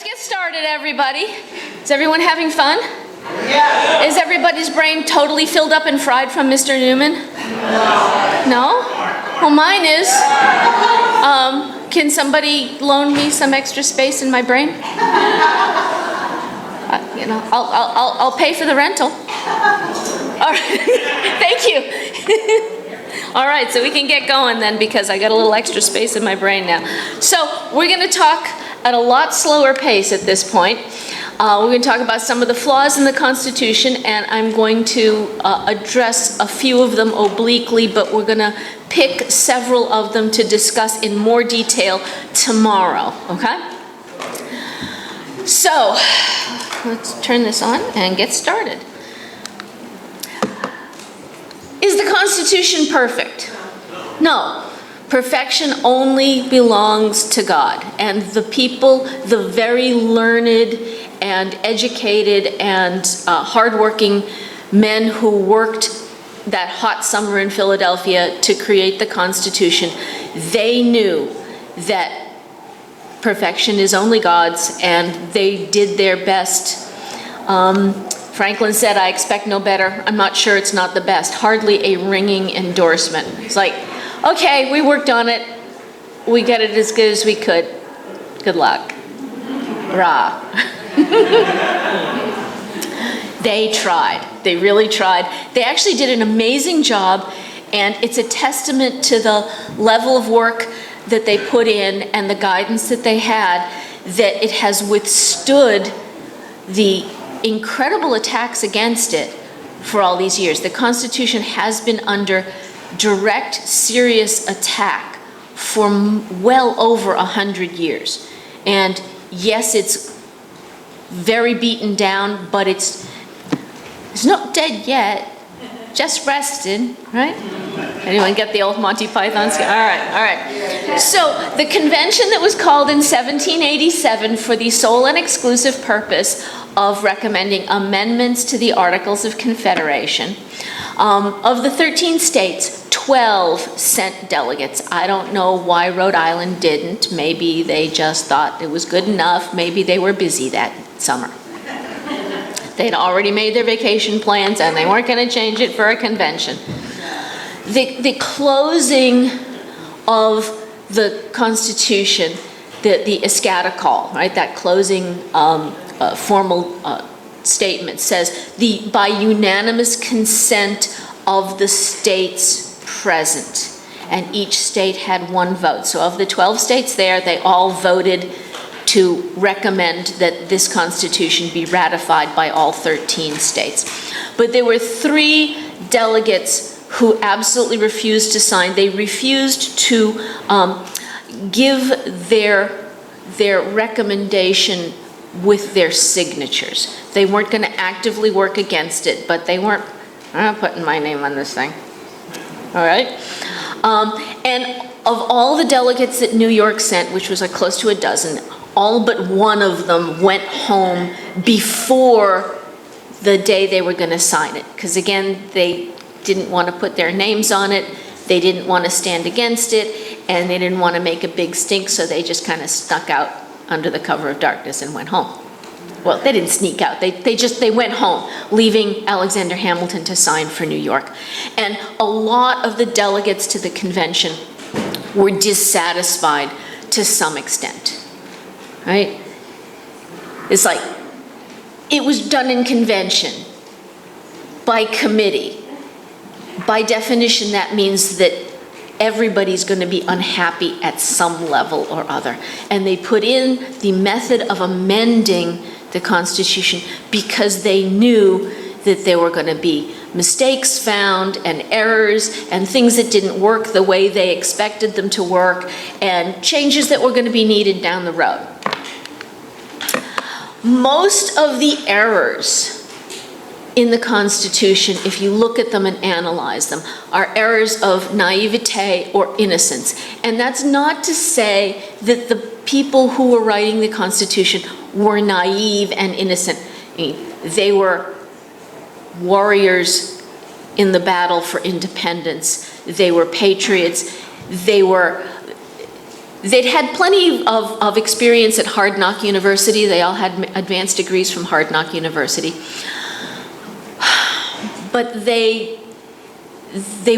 get started, everybody. Is everyone having fun? Yeah. Is everybody's brain totally filled up and fried from Mr. Newman? No? Well, mine is. Can somebody loan me some extra space in my brain? I'll pay for the rental. All right. Thank you. All right, so we can get going then because I got a little extra space in my brain now. So we're going to talk at a lot slower pace at this point. We're going to talk about some of the flaws in the Constitution, and I'm going to address a few of them obliquely, but we're going to pick several of them to discuss in more detail tomorrow, okay? So, let's turn this on and get started. Is the Constitution perfect? No. Perfection only belongs to God. And the people, the very learned and educated and hardworking men who worked that hot summer in Philadelphia to create the Constitution, they knew that perfection is only God's, and they did their best. Franklin said, "I expect no better. I'm not sure it's not the best." Hardly a ringing endorsement. It's like, okay, we worked on it. We got it as good as we could. Good luck. Rah. They tried. They really tried. They actually did an amazing job, and it's a testament to the level of work that they put in and the guidance that they had that it has withstood the incredible attacks against it for all these years. The Constitution has been under direct, serious attack for well over 100 years. And yes, it's very beaten down, but it's not dead yet, just rested, right? Anyone get the old Monty Python skit? All right. So the convention that was called in 1787 for the sole and exclusive purpose of recommending amendments to the Articles of Confederation, of the 13 states, 12 sent delegates. I don't know why Rhode Island didn't. Maybe they just thought it was good enough. Maybe they were busy that summer. They'd already made their vacation plans and they weren't going to change it for a convention. The closing of the Constitution, the Eschatica, right, that closing formal statement says, by unanimous consent of the states present, and each state had one vote. So of the 12 states there, they all voted to recommend that this Constitution be ratified by all 13 states. But there were 3 delegates who absolutely refused to sign. They refused to give their recommendation with their signatures. They weren't going to actively work against it, but they weren't, I'm not putting my name on this thing. All right? And of all the delegates that New York sent, which was like close to a dozen, all but one of them went home before the day they were going to sign it. Because again, they didn't want to put their names on it, they didn't want to stand against it, and they didn't want to make a big stink, so they just kind of snuck out under the cover of darkness and went home. Well, they didn't sneak out, they went home, leaving Alexander Hamilton to sign for New York. And a lot of the delegates to the convention were dissatisfied to some extent. Right? It's like, it was done in convention, by committee. By definition, that means that everybody's going to be unhappy at some level or other. And they put in the method of amending the Constitution because they knew that there were going to be mistakes found and errors and things that didn't work the way they expected them to work and changes that were going to be needed down the road. Most of the errors in the Constitution, if you look at them and analyze them, are errors of naivete or innocence. And that's not to say that the people who were writing the Constitution were naive and innocent. I mean, they were warriors in the battle for independence. They were patriots. They were They'd had plenty of experience at Hard Knock University. They all had advanced degrees from Hard Knock University. But they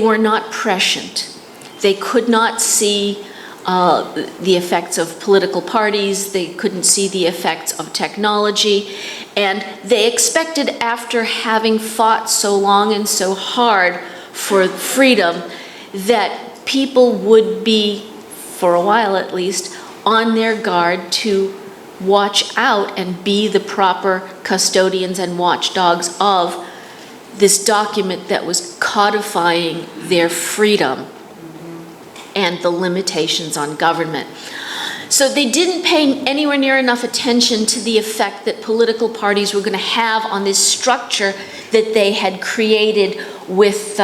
were not prescient. They could not see the effects of political parties. They couldn't see the effects of technology. And they expected, after having fought so long and so hard for freedom, that people would be, for a while at least, on their guard to watch out and be the proper custodians and watchdogs of this document that was codifying their freedom and the limitations on government. So they didn't pay anywhere near enough attention to the effect that political parties were going to have on this structure that they had created with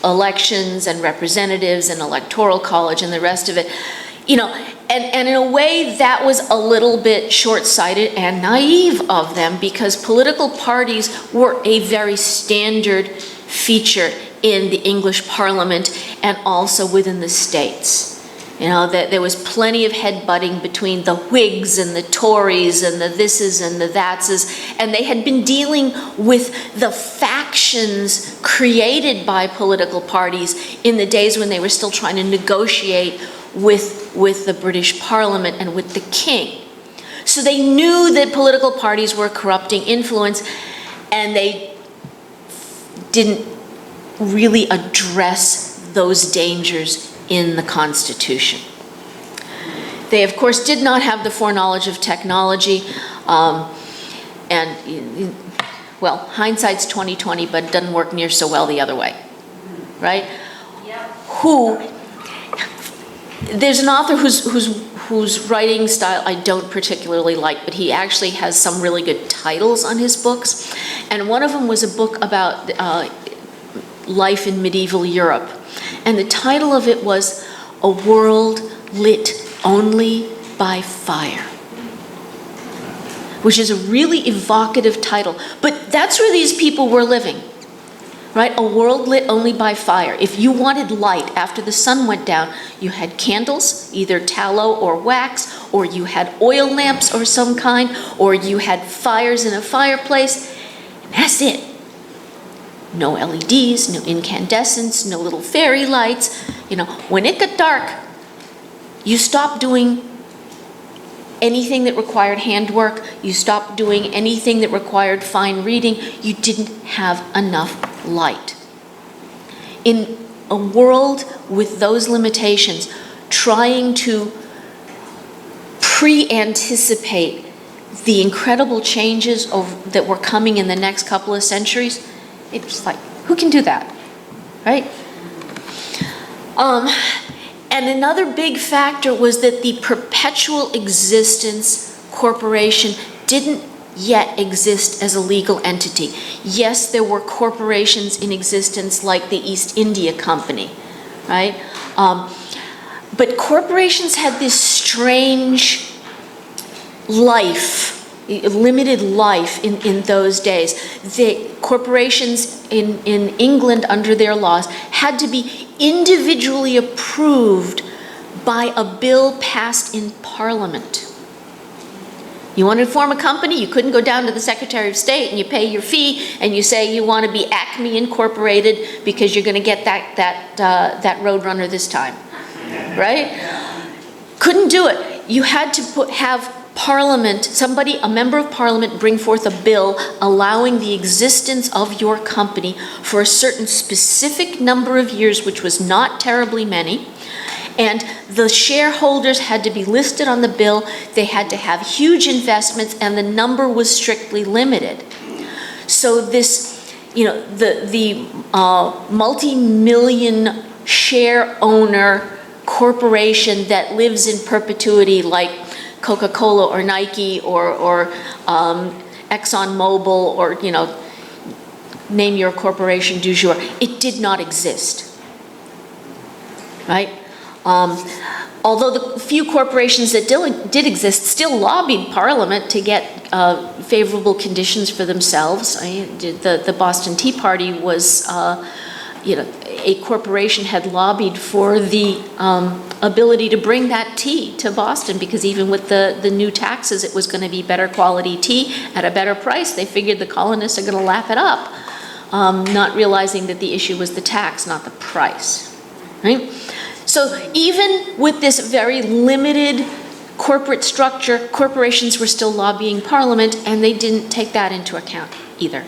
elections and representatives and electoral college and the rest of it. You know, and in a way that was a little bit short-sighted and naive of them, because political parties were a very standard feature in the English Parliament and also within the states. You know, that there was plenty of headbutting between the Whigs and the Tories and the thises and the thatses, and they had been dealing with the factions created by political parties in the days when they were still trying to negotiate with the British Parliament and with the King. So they knew that political parties were a corrupting influence, and they didn't really address those dangers in the Constitution. They, of course, did not have the foreknowledge of technology, and, well, hindsight's 20/20, but it doesn't work near so well the other way, right? Yep. There's an author whose writing style I don't particularly like, but he actually has some really good titles on his books, and one of them was a book about life in medieval Europe. And the title of it was A World Lit Only by Fire, which is a really evocative title. But that's where these people were living, right? A world lit only by fire. If you wanted light after the sun went down, you had candles, either tallow or wax, or you had oil lamps or some kind, or you had fires in a fireplace, and that's it. No LEDs, no incandescents, no little fairy lights. You know, when it got dark, you stopped doing anything that required handwork. You stopped doing anything that required fine reading. You didn't have enough light. In a world with those limitations, trying to pre-anticipate the incredible changes that were coming in the next couple of centuries, it was like, who can do that, right? And another big factor was that the perpetual existence corporation didn't yet exist as a legal entity. Yes, there were corporations in existence like the East India Company, right? But corporations had this strange life, limited life in those days. The corporations in England under their laws had to be individually approved by a bill passed in Parliament. You wanted to form a company, you couldn't go down to the Secretary of State and you pay your fee and you say you want to be Acme Incorporated because you're going to get that Roadrunner this time, right? Couldn't do it. You had to have Parliament, a member of Parliament, bring forth a bill allowing the existence of your company for a certain specific number of years, which was not terribly many. And the shareholders had to be listed on the bill. They had to have huge investments, and the number was strictly limited. So this, the multi-million share owner corporation that lives in perpetuity, like Coca-Cola or Nike or ExxonMobil or, name your corporation du jour, it did not exist, right? Although the few corporations that did exist still lobbied Parliament to get favorable conditions for themselves. The Boston Tea Party was a corporation had lobbied for the ability to bring that tea to Boston, because even with the new taxes, it was going to be better quality tea at a better price. They figured the colonists are going to lap it up, not realizing that the issue was the tax, not the price, right? So even with this very limited corporate structure, corporations were still lobbying Parliament, and they didn't take that into account either.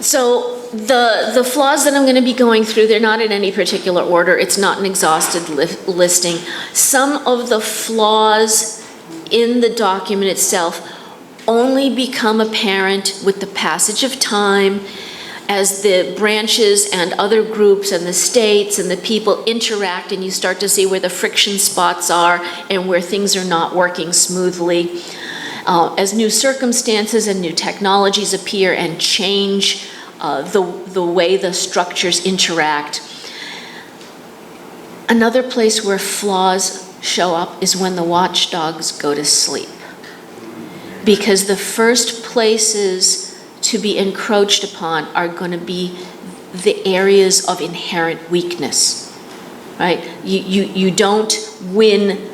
So the flaws that I'm going to be going through, they're not in any particular order. It's not an exhaustive listing. Some of the flaws in the document itself only become apparent with the passage of time, as the branches and other groups and the states and the people interact, and you start to see where the friction spots are and where things are not working smoothly. As new circumstances and new technologies appear and change the way the structures interact. Another place where flaws show up is when the watchdogs go to sleep. Because the first places to be encroached upon are going to be the areas of inherent weakness, right? You don't win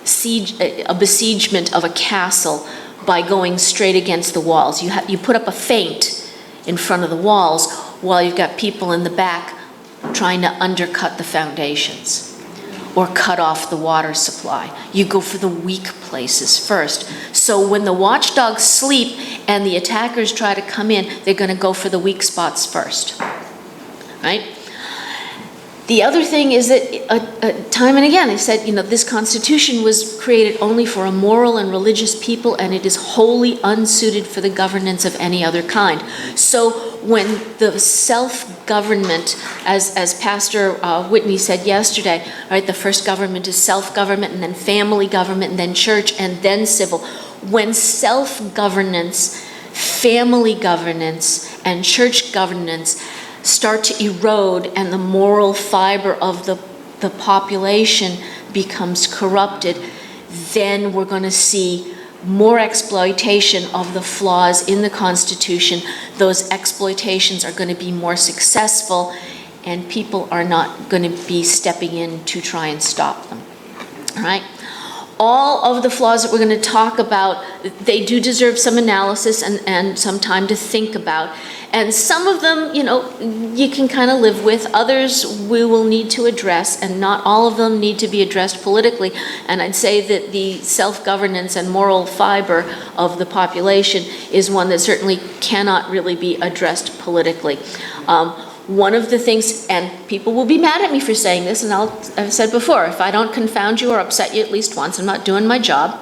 a besiegement of a castle by going straight against the walls. You put up a feint in front of the walls while you've got people in the back trying to undercut the foundations or cut off the water supply. You go for the weak places first. So when the watchdogs sleep and the attackers try to come in, they're going to go for the weak spots first, right? The other thing is that time and again, they said, this Constitution was created only for a moral and religious people, and it is wholly unsuited for the governance of any other kind. So when the self-government, as Pastor Whitney said yesterday, right, the first government is self-government, and then family government, and then church, and then civil. When self-governance, family governance, and church governance start to erode and the moral fiber of the population becomes corrupted, then we're going to see more exploitation of the flaws in the Constitution. Those exploitations are going to be more successful, and people are not going to be stepping in to try and stop them. All right? All of the flaws that we're going to talk about, they do deserve some analysis and some time to think about. And some of them, you can kind of live with. Others we will need to address, and not all of them need to be addressed politically. And I'd say that the self-governance and moral fiber of the population is one that certainly cannot really be addressed politically. One of the things, and people will be mad at me for saying this, and I've said before, if I don't confound you or upset you at least once, I'm not doing my job.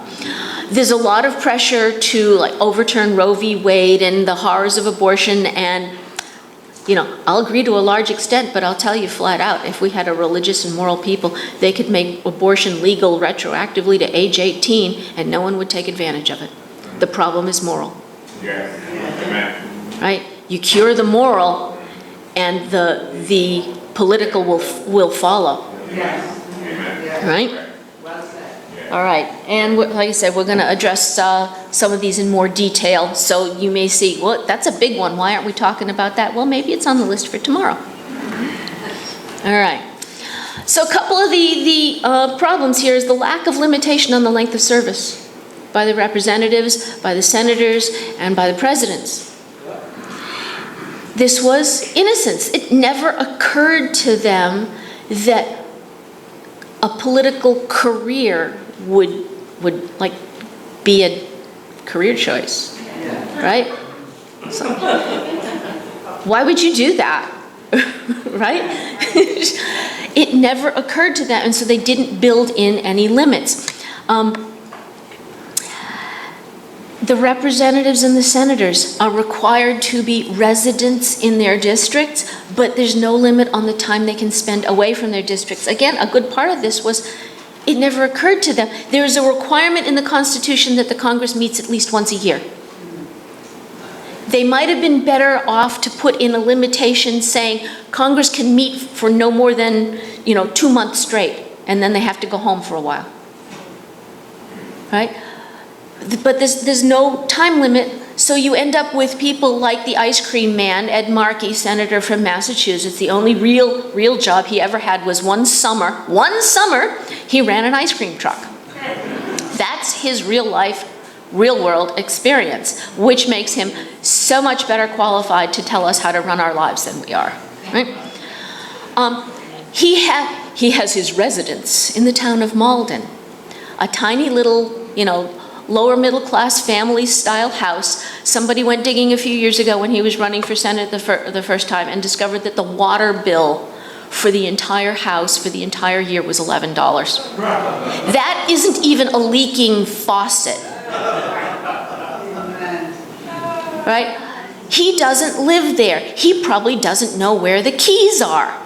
There's a lot of pressure to overturn Roe v. Wade and the horrors of abortion, and I'll agree to a large extent, but I'll tell you flat out, if we had a religious and moral people, they could make abortion legal retroactively to age 18, and no one would take advantage of it. The problem is moral. Yes. Amen. Right? You cure the moral, and the political will follow. Yes. Amen. Right? All right, and like I said, we're going to address some of these in more detail. So you may see, well, that's a big one. Why aren't we talking about that? Well, maybe it's on the list for tomorrow. All right. So a couple of the problems here is the lack of limitation on the length of service by the representatives, by the senators, and by the presidents. This was innocence. It never occurred to them that a political career would be a career choice, right? So, why would you do that, right? It never occurred to them, and so they didn't build in any limits. The representatives and the senators are required to be residents in their districts, but there's no limit on the time they can spend away from their districts. Again, a good part of this was it never occurred to them. There is a requirement in the Constitution that the Congress meets at least once a year. They might have been better off to put in a limitation saying Congress can meet for no more than 2 months straight, and then they have to go home for a while, right? But there's no time limit, So you end up with people like the ice cream man, Ed Markey, senator from Massachusetts. The only real job he ever had was one summer, he ran an ice cream truck. That's his real life, real world experience, which makes him so much better qualified to tell us how to run our lives than we are, right? He has his residence in the town of Malden, a tiny little, lower middle class family style house. Somebody went digging a few years ago when he was running for Senate the first time and discovered that the water bill for the entire house for the entire year was $11. That isn't even a leaking faucet. Right? He doesn't live there. He probably doesn't know where the keys are.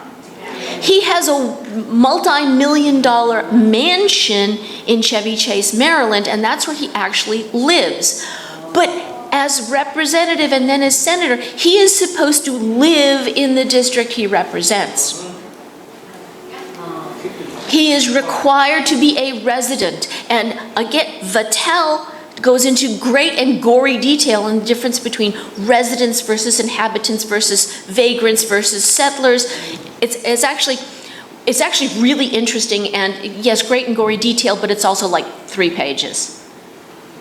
He has a multi-million-dollar mansion in Chevy Chase, Maryland, and that's where he actually lives. But as representative and then as senator, he is supposed to live in the district he represents. He is required to be a resident. And again, Vattel goes into great and gory detail on the difference between residents versus inhabitants versus vagrants versus settlers. It's actually really interesting, and yes, great and gory detail, but it's also like 3 pages,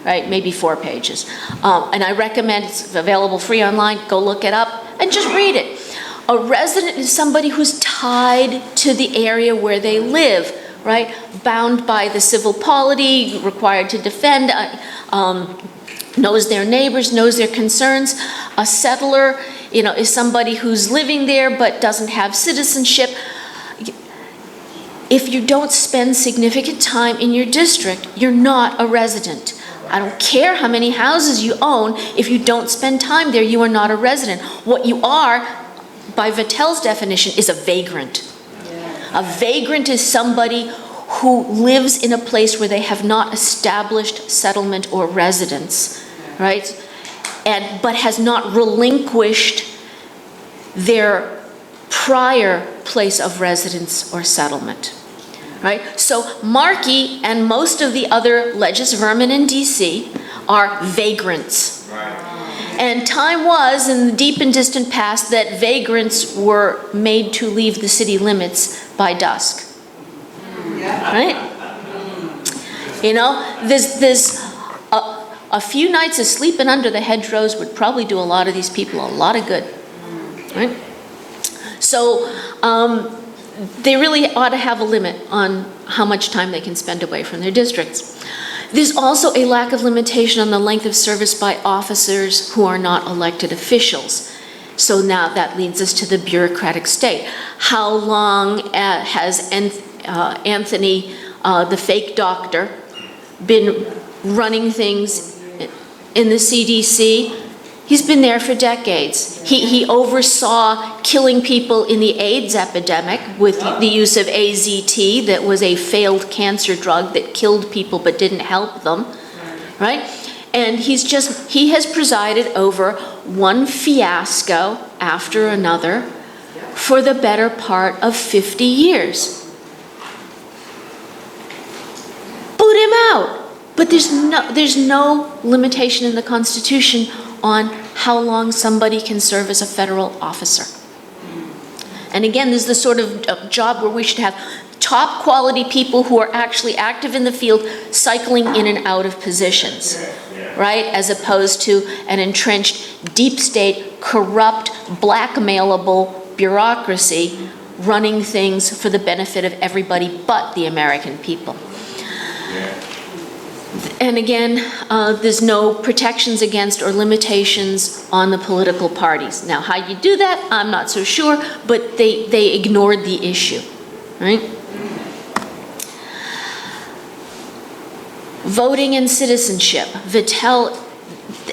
right? Maybe 4 pages. And I recommend, it's available free online, go look it up and just read it. A resident is somebody who's tied to the area where they live, right? Bound by the civil polity, required to defend, knows their neighbors, knows their concerns. A settler, is somebody who's living there but doesn't have citizenship. If you don't spend significant time in your district, you're not a resident. I don't care how many houses you own, if you don't spend time there, you are not a resident. What you are, by Vattel's definition, is a vagrant. A vagrant is somebody who lives in a place where they have not established settlement or residence, right? But has not relinquished their prior place of residence or settlement, right? So Markey and most of the other legis vermin in DC are vagrants. And time was, in the deep and distant past, that vagrants were made to leave the city limits by dusk. Right? There's a few nights of sleeping under the hedgerows would probably do a lot of these people a lot of good. Right? So they really ought to have a limit on how much time they can spend away from their districts. There's also a lack of limitation on the length of service by officers who are not elected officials. So now that leads us to the bureaucratic state. How long has Anthony, the fake doctor, been running things in the CDC? He's been there for decades. He oversaw killing people in the AIDS epidemic with the use of AZT, that was a failed cancer drug that killed people but didn't help them, right? And he has presided over one fiasco after another for the better part of 50 years. Boot him out. But there's no limitation in the Constitution on how long somebody can serve as a federal officer. And again, this is the sort of job where we should have top quality people who are actually active in the field, cycling in and out of positions, right? As opposed to an entrenched, deep state, corrupt, blackmailable bureaucracy running things for the benefit of everybody but the American people. And again, there's no protections against or limitations on the political parties. Now, how you do that, I'm not so sure, but they ignored the issue, right? Voting and citizenship. Vattel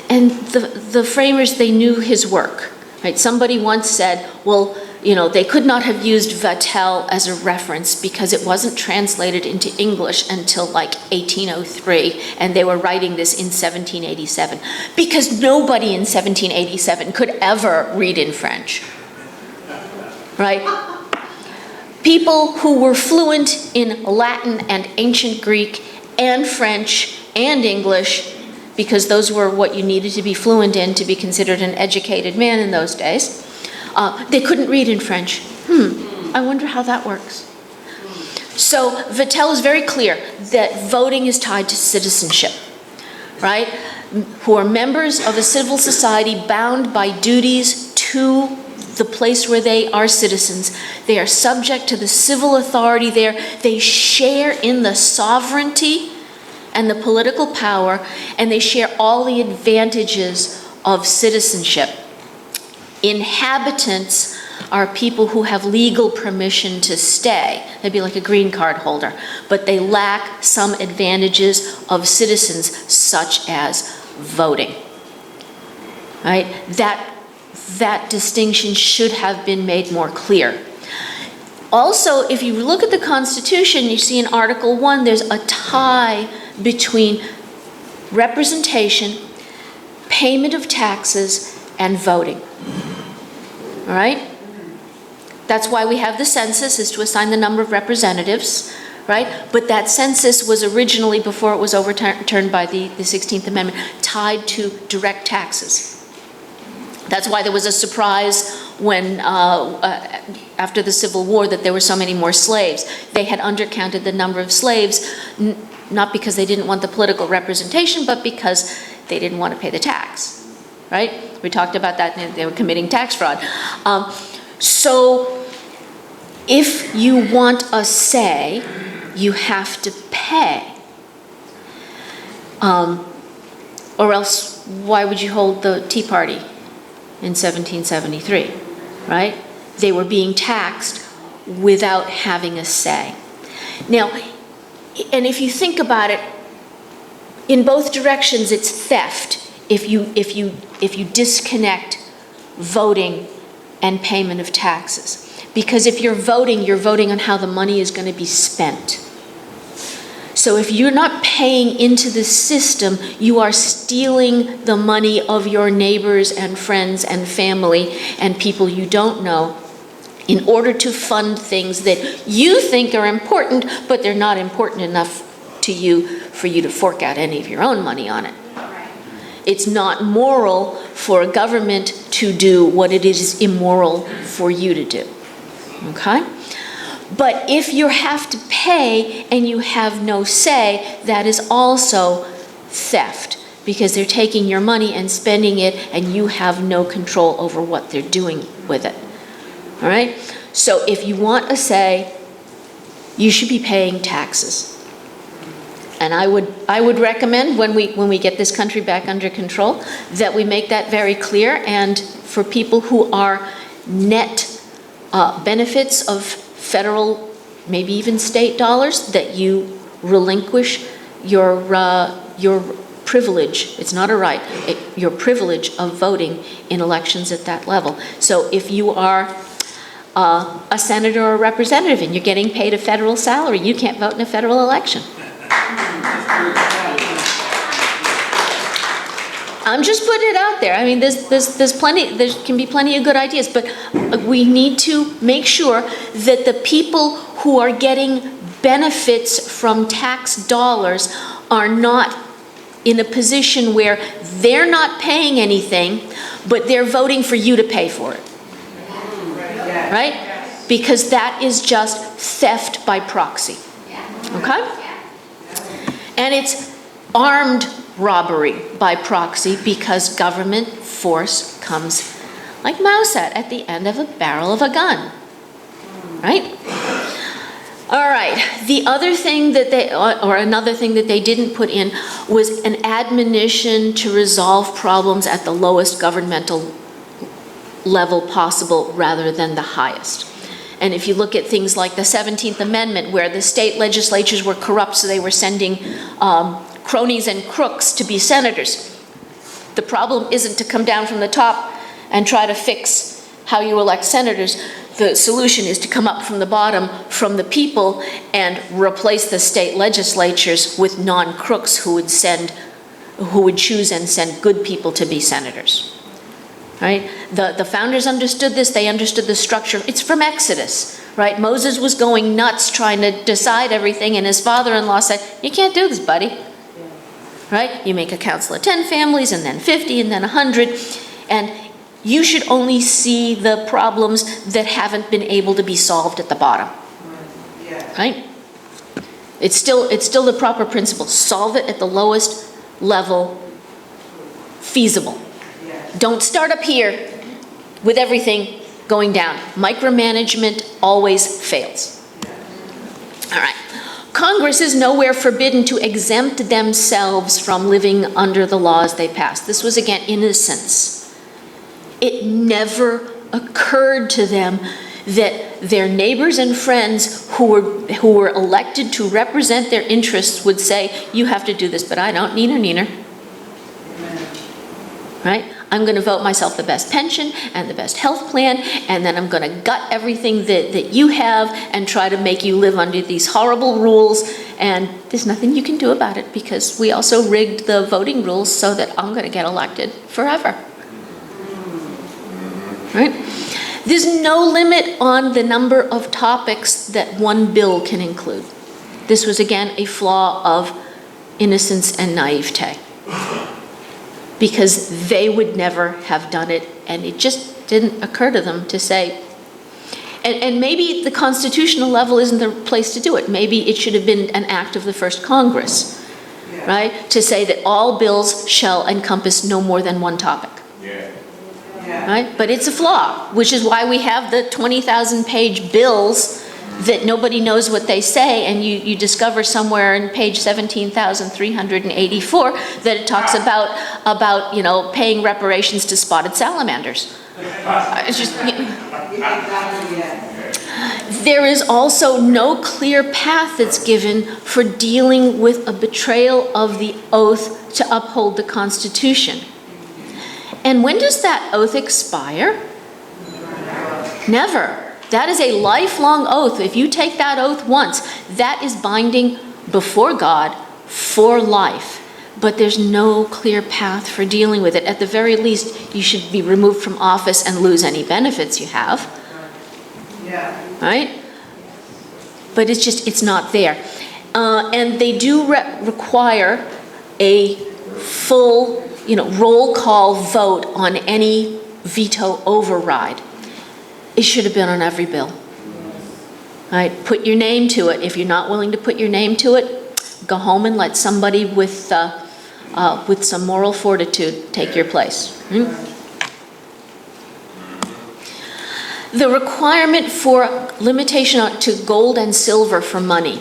and the framers, they knew his work, right? Somebody once said, well, they could not have used Vattel as a reference because it wasn't translated into English until like 1803, and they were writing this in 1787, because nobody in 1787 could ever read in French, right? People who were fluent in Latin and ancient Greek and French and English because those were what you needed to be fluent in to be considered an educated man in those days. They couldn't read in French. I wonder how that works. So Vattel is very clear that voting is tied to citizenship, right? Who are members of a civil society bound by duties to the place where they are citizens. They are subject to the civil authority there. They share in the sovereignty and the political power, and they share all the advantages of citizenship. Inhabitants are people who have legal permission to stay. They'd be like a green card holder, but they lack some advantages of citizens, such as voting. Right? That distinction should have been made more clear. Also, if you look at the Constitution, you see in Article 1, there's a tie between representation, payment of taxes, and voting. All right? That's why we have the census, is to assign the number of representatives, right? But that census was originally, before it was overturned by the 16th Amendment, tied to direct taxes. That's why there was a surprise when, after the Civil War, that there were so many more slaves. They had undercounted the number of slaves, not because they didn't want the political representation, but because they didn't want to pay the tax, right? We talked about that, and they were committing tax fraud. So if you want a say, you have to pay. Or else, why would you hold the Tea Party in 1773, right? They were being taxed without having a say. Now, and if you think about it, in both directions, it's theft if you disconnect voting and payment of taxes. Because if you're voting on how the money is going to be spent. So if you're not paying into the system, you are stealing the money of your neighbors and friends and family and people you don't know in order to fund things that you think are important, but they're not important enough to you for you to fork out any of your own money on it. It's not moral for a government to do what it is immoral for you to do. Okay? But if you have to pay and you have no say, that is also theft, because they're taking your money and spending it and you have no control over what they're doing with it. All right? So if you want a say, you should be paying taxes. And I would recommend, when we get this country back under control, that we make that very clear, and for people who are net benefits of federal, maybe even state dollars, that you relinquish your privilege. It's not a right, your privilege of voting in elections at that level. So if you are a senator or a representative and you're getting paid a federal salary, you can't vote in a federal election. I'm just putting it out there. I mean, there's plenty, there can be plenty of good ideas, but we need to make sure that the people who are getting benefits from tax dollars are not in a position where they're not paying anything, but they're voting for you to pay for it. Right? Because that is just theft by proxy. Okay? And it's armed robbery by proxy, because government force comes like mouse at the end of a barrel of a gun. Right? All right. The other thing that another thing that they didn't put in was an admonition to resolve problems at the lowest governmental level possible rather than the highest. And if you look at things like the 17th Amendment, where the state legislatures were corrupt, so they were sending cronies and crooks to be senators. The problem isn't to come down from the top and try to fix how you elect senators. The solution is to come up from the bottom, from the people, and replace the state legislatures with non-crooks who would choose and send good people to be senators. Right? The founders understood this. They understood the structure. It's from Exodus, right? Moses was going nuts trying to decide everything, and his father-in-law said, "You can't do this, buddy. right? You make a council of 10 families, and then 50, and then 100, and you should only see the problems that haven't been able to be solved at the bottom, right? It's still the proper principle. Solve it at the lowest level feasible. Don't start up here with everything going down. Micromanagement always fails. All right. Congress is nowhere forbidden to exempt themselves from living under the laws they pass. This was, again, innocence. It never occurred to them that their neighbors and friends who were elected to represent their interests would say, you have to do this, but I don't, neener. Right? I'm going to vote myself the best pension and the best health plan, and then I'm going to gut everything that you have and try to make you live under these horrible rules, and there's nothing you can do about it because we also rigged the voting rules so that I'm going to get elected forever. Right? There's no limit on the number of topics that one bill can include. This was, again, a flaw of innocence and naivete, because they would never have done it, and it just didn't occur to them to say, and maybe the constitutional level isn't the place to do it. Maybe it should have been an act of the first Congress, right? To say that all bills shall encompass no more than one topic. Right? But it's a flaw, which is why we have the 20,000-page bills that nobody knows what they say, and you discover somewhere in page 17,384 that it talks about paying reparations to spotted salamanders. It's just, there is also no clear path that's given for dealing with a betrayal of the oath to uphold the Constitution. And when does that oath expire? Never. That is a lifelong oath. If you take that oath once, that is binding before God for life. But there's no clear path for dealing with it. At the very least, you should be removed from office and lose any benefits you have. Right? But it's not there. And they do require a full, roll call vote on any veto override. It should have been on every bill. Right? Put your name to it. If you're not willing to put your name to it, go home and let somebody with some moral fortitude take your place. The requirement for limitation to gold and silver for money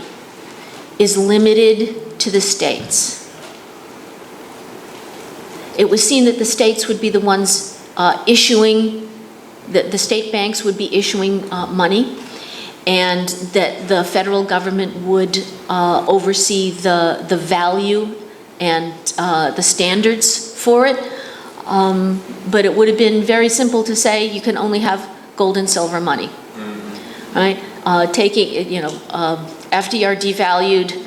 is limited to the states. It was seen that the states would be the ones issuing, that the state banks would be issuing money, and that the federal government would oversee the value and the standards for it. But it would have been very simple to say you can only have gold and silver money, right? Taking, FDR devalued.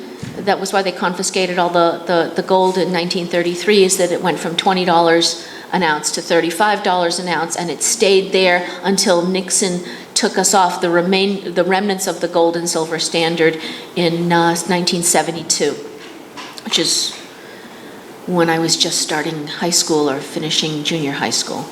That was why they confiscated all the gold in 1933, is that it went from $20 an ounce to $35 an ounce, and it stayed there until Nixon took us off the remnants of the gold and silver standard in 1972, which is when I was just starting high school or finishing junior high school.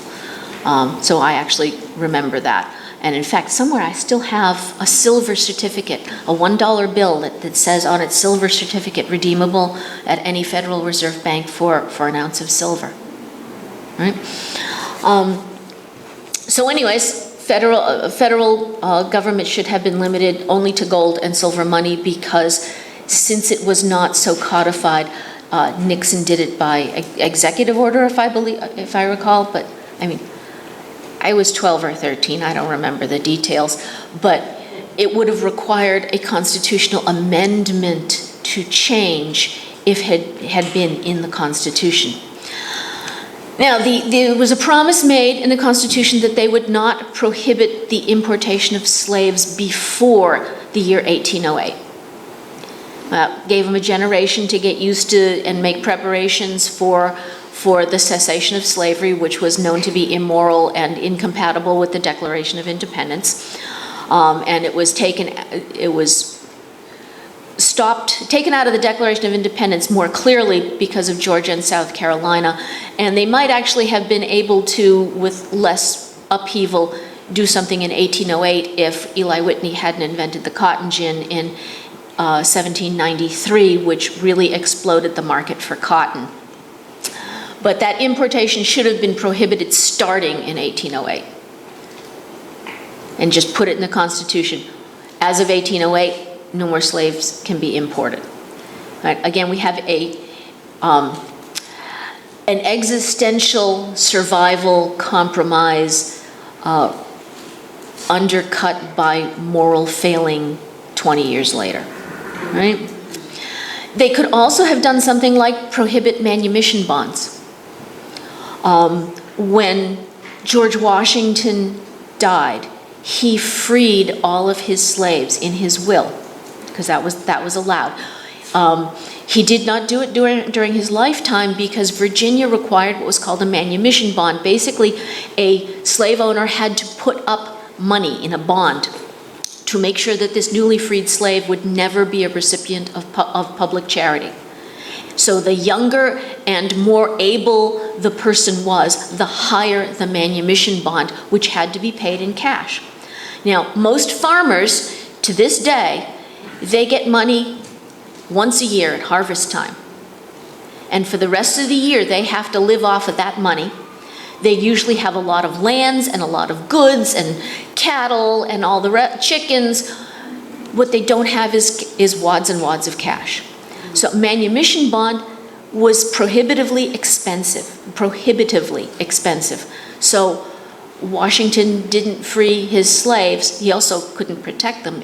So I actually remember that. And in fact, somewhere I still have a silver certificate, a $1 bill that says on its silver certificate, redeemable at any Federal Reserve Bank for an ounce of silver. Right? So anyways, federal government should have been limited only to gold and silver money, because since it was not so codified, Nixon did it by executive order, if I recall. But I mean, I was 12 or 13, I don't remember the details, but it would have required a constitutional amendment to change if it had been in the Constitution. Now, there was a promise made in the Constitution that they would not prohibit the importation of slaves before the year 1808. Gave them a generation to get used to and make preparations for the cessation of slavery, which was known to be immoral and incompatible with the Declaration of Independence. And it was taken out of the Declaration of Independence more clearly because of Georgia and South Carolina, and they might actually have been able to, with less upheaval, do something in 1808 if Eli Whitney hadn't invented the cotton gin in 1793, which really exploded the market for cotton. But that importation should have been prohibited starting in 1808. And just put it in the Constitution. As of 1808, no more slaves can be imported. Right? Again, we have an existential survival compromise undercut by moral failing 20 years later. Right? They could also have done something like prohibit manumission bonds. When George Washington died, he freed all of his slaves in his will, because that was allowed. He did not do it during his lifetime because Virginia required what was called a manumission bond. Basically, a slave owner had to put up money in a bond to make sure that this newly freed slave would never be a recipient of public charity. So the younger and more able the person was, the higher the manumission bond, which had to be paid in cash. Now, most farmers, to this day, they get money once a year at harvest time. And for the rest of the year, they have to live off of that money. They usually have a lot of lands and a lot of goods and cattle and all the chickens. What they don't have is wads and wads of cash. So manumission bond was prohibitively expensive. So Washington didn't free his slaves. He also couldn't protect them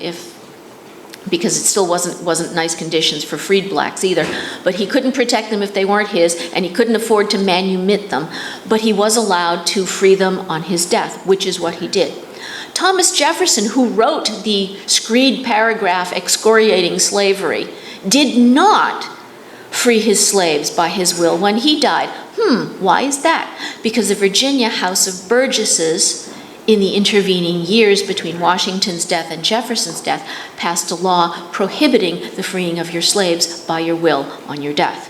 because it still wasn't nice conditions for freed blacks either. But he couldn't protect them if they weren't his, and he couldn't afford to manumit them. But he was allowed to free them on his death, which is what he did. Thomas Jefferson, who wrote the screed paragraph excoriating slavery, did not free his slaves by his will when he died. Why is that? Because the Virginia House of Burgesses, in the intervening years between Washington's death and Jefferson's death, passed a law prohibiting the freeing of your slaves by your will on your death.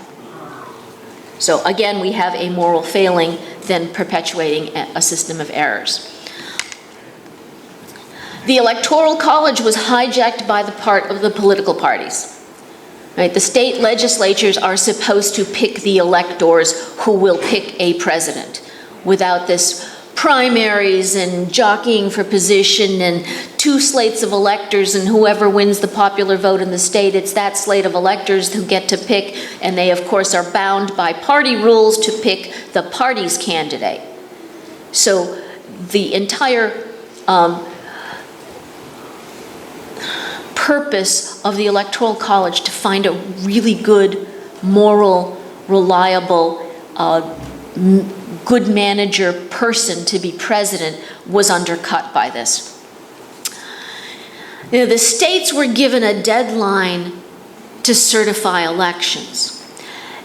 So again, we have a moral failing, then perpetuating a system of errors. The Electoral College was hijacked by the part of the political parties. Right? The state legislatures are supposed to pick the electors who will pick a president without this primaries and jockeying for position and two slates of electors, and whoever wins the popular vote in the state, it's that slate of electors who get to pick, and they of course are bound by party rules to pick the party's candidate. So the entire purpose of the Electoral College to find a really good, moral, reliable, good manager person to be president was undercut by this. You know, the states were given a deadline to certify elections,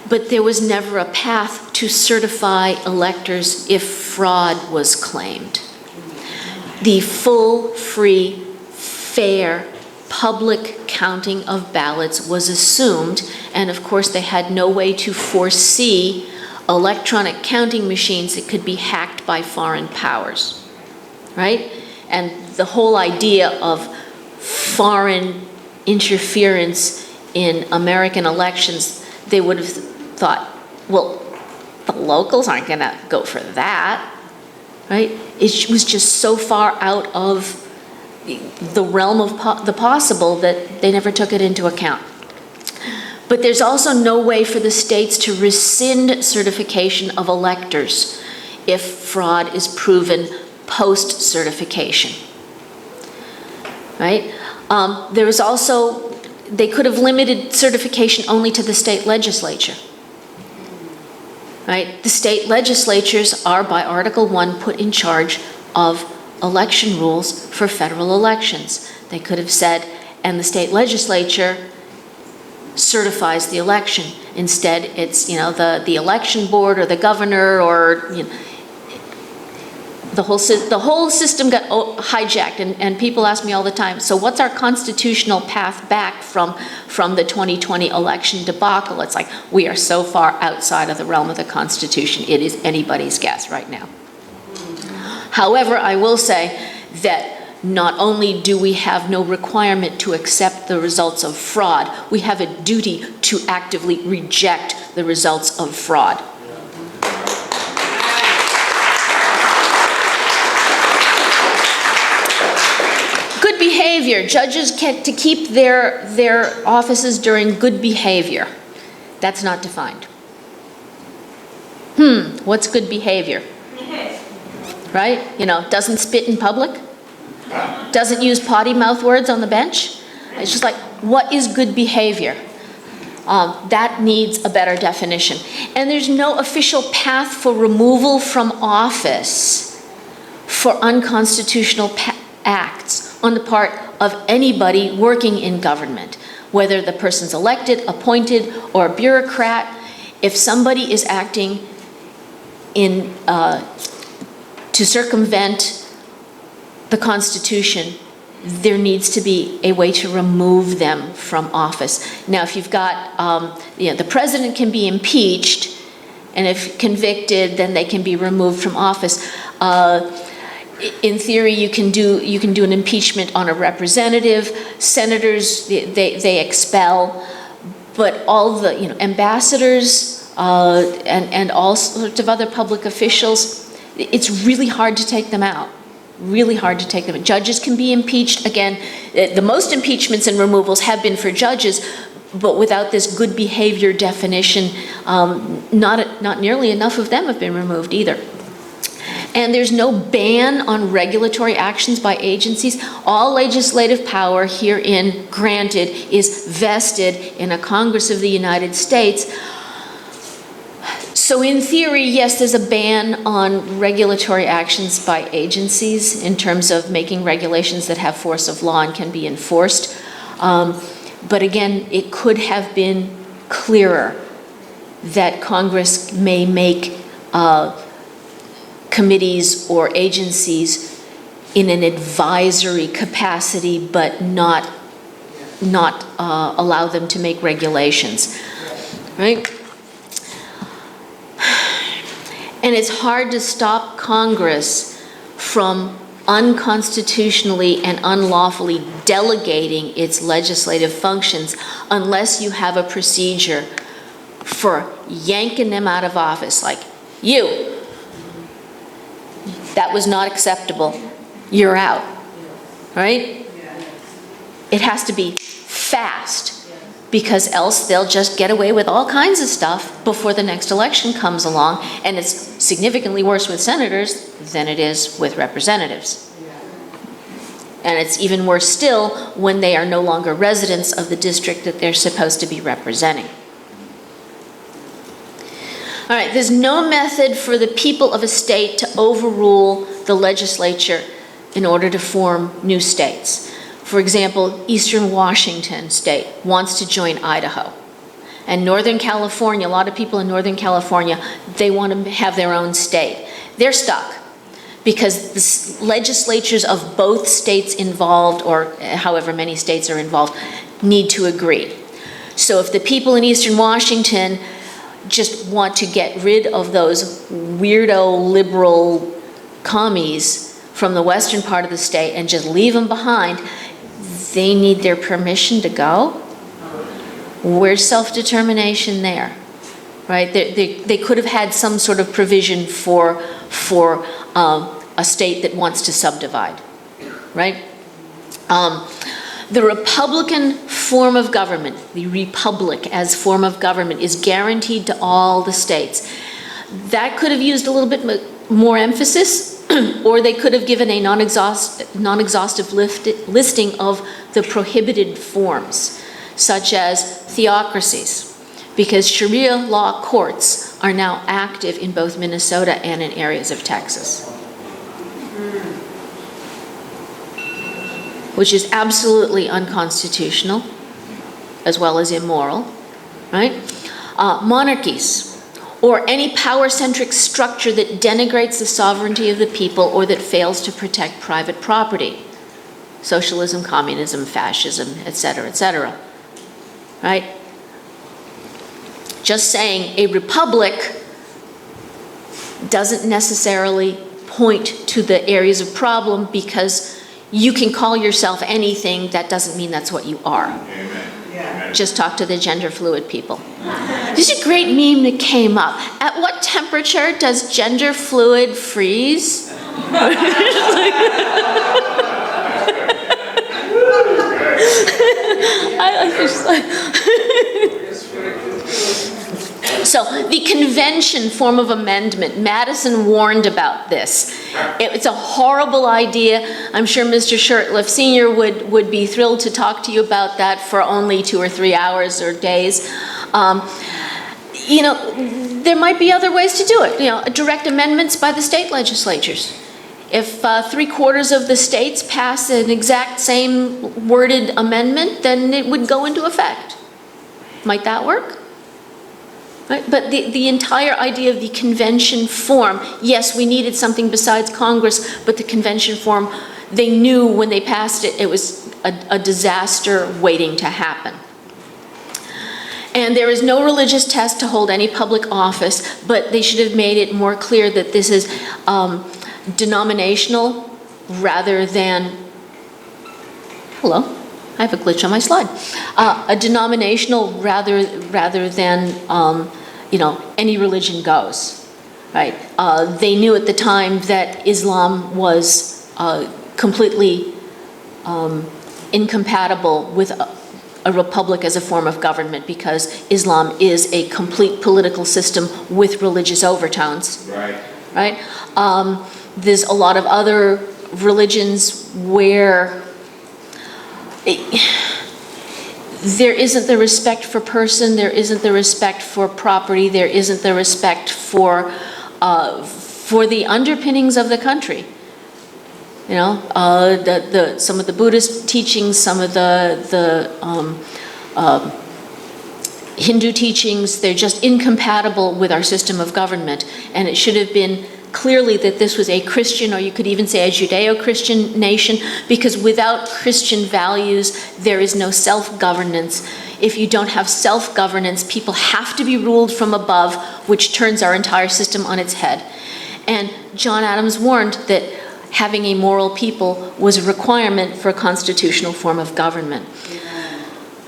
but there was never a path to certify electors if fraud was claimed. The full, free, fair, public counting of ballots was assumed, and of course they had no way to foresee electronic counting machines that could be hacked by foreign powers, right? And the whole idea of foreign interference in American elections, they would have thought, well, the locals aren't gonna go for that, right? It was just so far out of the realm of the possible that they never took it into account. But there's also no way for the states to rescind certification of electors if fraud is proven post-certification, right? There was also, they could have limited certification only to the state legislature, right? The state legislatures are, by Article 1, put in charge of election rules for federal elections. They could have said, and the state legislature certifies the election. Instead, it's, the election board or the governor or, the whole system got hijacked, and people ask me all the time, so what's our constitutional path back from the 2020 election debacle? It's like, we are so far outside of the realm of the Constitution, it is anybody's guess right now. However, I will say that not only do we have no requirement to accept the results of fraud, we have a duty to actively reject the results of fraud. Good behavior. Judges get to keep their offices during good behavior. That's not defined. What's good behavior? Right? You know, doesn't spit in public, doesn't use potty mouth words on the bench. It's just like, what is good behavior? That needs a better definition. And there's no official path for removal from office for unconstitutional acts on the part of anybody working in government, whether the person's elected, appointed, or a bureaucrat. If somebody is acting in to circumvent the Constitution, there needs to be a way to remove them from office. Now, if you've got, the president can be impeached, and if convicted, then they can be removed from office. In theory, you can do an impeachment on a representative. Senators, they expel, but all the ambassadors and all sorts of other public officials, it's really hard to take them out. Really hard to take them out. Judges can be impeached. Again, the most impeachments and removals have been for judges, but without this good behavior definition, not nearly enough of them have been removed either. And there's no ban on regulatory actions by agencies. All legislative power herein granted is vested in a Congress of the United States. So in theory, yes, there's a ban on regulatory actions by agencies in terms of making regulations that have force of law and can be enforced. But again, it could have been clearer that Congress may make committees or agencies in an advisory capacity, but not allow them to make regulations, right? And it's hard to stop Congress from unconstitutionally and unlawfully delegating its legislative functions unless you have a procedure for yanking them out of office, like, that was not acceptable, you're out, right? It has to be fast, because else they'll just get away with all kinds of stuff before the next election comes along, and it's significantly worse with senators than it is with representatives. And it's even worse still when they are no longer residents of the district that they're supposed to be representing. All right, there's no method for the people of a state to overrule the legislature in order to form new states. For example, Eastern Washington State wants to join Idaho. And Northern California, a lot of people in Northern California, they want to have their own state. They're stuck because the legislatures of both states involved, or however many states are involved, need to agree. So if the people in Eastern Washington just want to get rid of those weirdo liberal commies from the western part of the state and just leave them behind, they need their permission to go. Where's self-determination there, right? They could have had some sort of provision for a state that wants to subdivide, right? The Republican form of government, the republic as form of government, is guaranteed to all the states. That could have used a little bit more emphasis, or they could have given a non-exhaustive listing of the prohibited forms, such as theocracies, because Sharia law courts are now active in both Minnesota and in areas of Texas, which is absolutely unconstitutional as well as immoral, right? Monarchies. or any power-centric structure that denigrates the sovereignty of the people or that fails to protect private property. Socialism, communism, fascism, etc., right? Just saying a republic doesn't necessarily point to the areas of problem, because you can call yourself anything. That doesn't mean that's what you are. Amen. Just talk to the gender fluid people. There's a great meme that came up. At what temperature does gender fluid freeze? So the convention form of amendment, Madison warned about this. It's a horrible idea. I'm sure Mr. Shurtleff Sr. would be thrilled to talk to you about that for only 2 or 3 hours or days. There might be other ways to do it. Direct amendments by the state legislatures. If 3/4 of the states pass an exact same worded amendment, then it would go into effect. Might that work? Right? But the entire idea of the convention form, yes, we needed something besides Congress, but the convention form, they knew when they passed it, it was a disaster waiting to happen. And there is no religious test to hold any public office, but they should have made it more clear that this is denominational rather than, hello, I have a glitch on my slide. A denominational rather than, any religion goes, right? They knew at the time that Islam was completely incompatible with a republic as a form of government, because Islam is a complete political system with religious overtones. Right? There's a lot of other religions where there isn't the respect for person, there isn't the respect for property, there isn't the respect for the underpinnings of the country. Some of the Buddhist teachings, some of the Hindu teachings, they're just incompatible with our system of government. And it should have been clearly that this was a Christian, or you could even say a Judeo-Christian nation, because without Christian values, there is no self-governance. If you don't have self-governance, people have to be ruled from above, which turns our entire system on its head. And John Adams warned that having a moral people was a requirement for a constitutional form of government.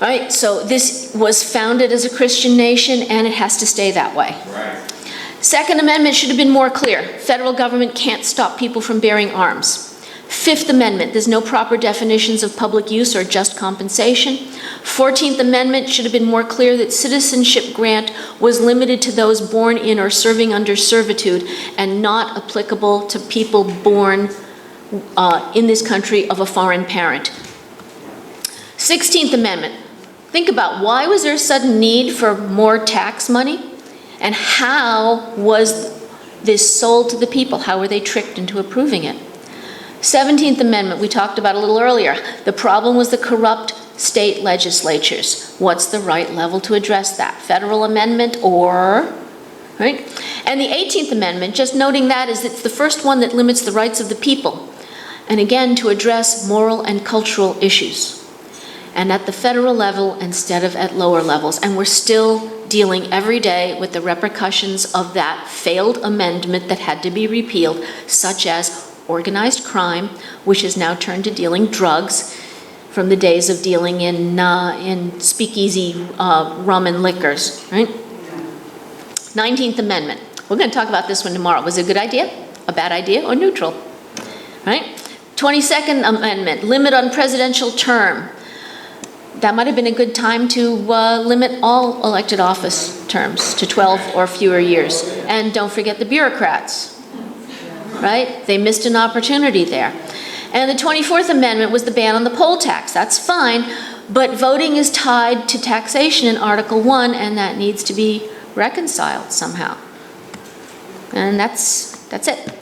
Right? So this was founded as a Christian nation, and it has to stay that way. Right. Second Amendment should have been more clear. Federal government can't stop people from bearing arms. Fifth Amendment, there's no proper definitions of public use or just compensation. 14th Amendment should have been more clear that citizenship grant was limited to those born in or serving under servitude and not applicable to people born in this country of a foreign parent. 16th Amendment, think about why was there a sudden need for more tax money? And how was this sold to the people? How were they tricked into approving it? 17th Amendment, we talked about a little earlier. The problem was the corrupt state legislatures. What's the right level to address that? Federal amendment or, right? And the 18th Amendment, just noting that, is it's the first one that limits the rights of the people. And again, to address moral and cultural issues. And at the federal level instead of at lower levels. And we're still dealing every day with the repercussions of that failed amendment that had to be repealed, such as organized crime, which has now turned to dealing drugs from the days of dealing in speakeasy rum and liquors, right? 19th Amendment. We're going to talk about this one tomorrow. Was it a good idea, a bad idea, or neutral? Right? 22nd Amendment, limit on presidential term. That might have been a good time to limit all elected office terms to 12 or fewer years. And don't forget the bureaucrats, right? They missed an opportunity there. And the 24th Amendment was the ban on the poll tax. That's fine, but voting is tied to taxation in Article 1, and that needs to be reconciled somehow. And that's it.